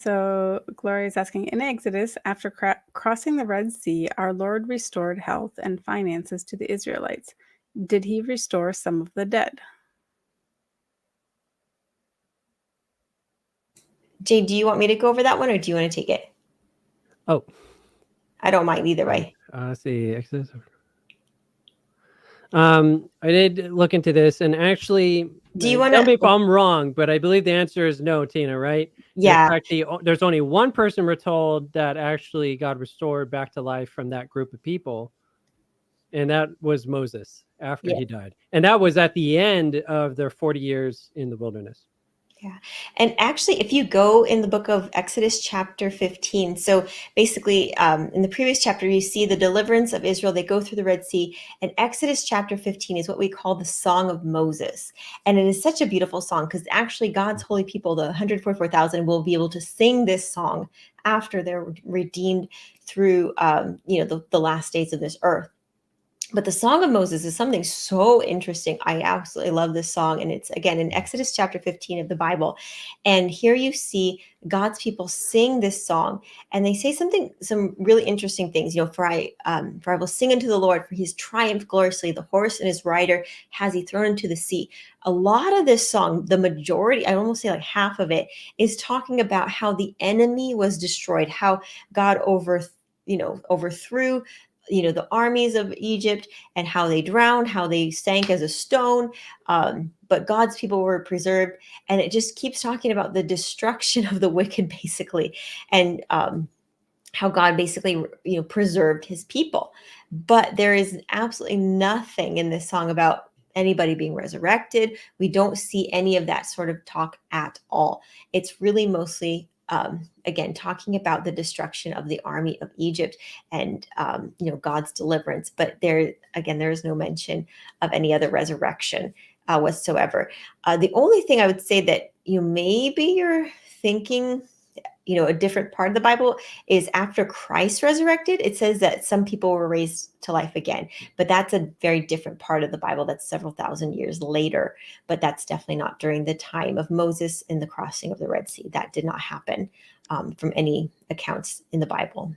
So Gloria is asking, in Exodus, after crossing the Red Sea, our Lord restored health and finances to the Israelites. Did he restore some of the dead? Jay, do you want me to go over that one or do you want to take it? Oh, I don't mind either way. let's see. Exodus. I did look into this, and actually, Do you want tell me if to? I'm wrong, but I believe the answer is no, Tina, right? Yeah. Actually, there's only one person we're told that actually got restored back to life from that group of people, and that was Moses after he died. And that was at the end of their 40 years in the wilderness. Yeah. And actually, if you go in the book of Exodus chapter 15, so basically in the previous chapter, you see the deliverance of Israel. They go through the Red Sea. And Exodus chapter 15 is what we call the Song of Moses. And it is such a beautiful song because actually God's holy people, the 144,000, will be able to sing this song after they're redeemed through, the last days of this earth. But the Song of Moses is something so interesting. I absolutely love this song. And it's, again, in Exodus chapter 15 of the Bible. And here you see God's people sing this song. And they say some really interesting things. For I will sing unto the Lord, for he's triumphed gloriously. The horse and his rider has he thrown into the sea. A lot of this song, the majority, I almost say like half of it, is talking about how the enemy was destroyed, how God overthrew the armies of Egypt, and how they drowned, how they sank as a stone. But God's people were preserved. And it just keeps talking about the destruction of the wicked, basically. And how God basically, preserved his people. But there is absolutely nothing in this song about anybody being resurrected. We don't see any of that sort of talk at all. It's really mostly again, talking about the destruction of the army of Egypt and, God's deliverance. But there is no mention of any other resurrection whatsoever. The only thing I would say that maybe you're thinking, a different part of the Bible is after Christ resurrected, it says that some people were raised to life again. But that's a very different part of the Bible. That's several thousand years later. But that's definitely not during the time of Moses in the crossing of the Red Sea. That did not happen from any accounts in the Bible.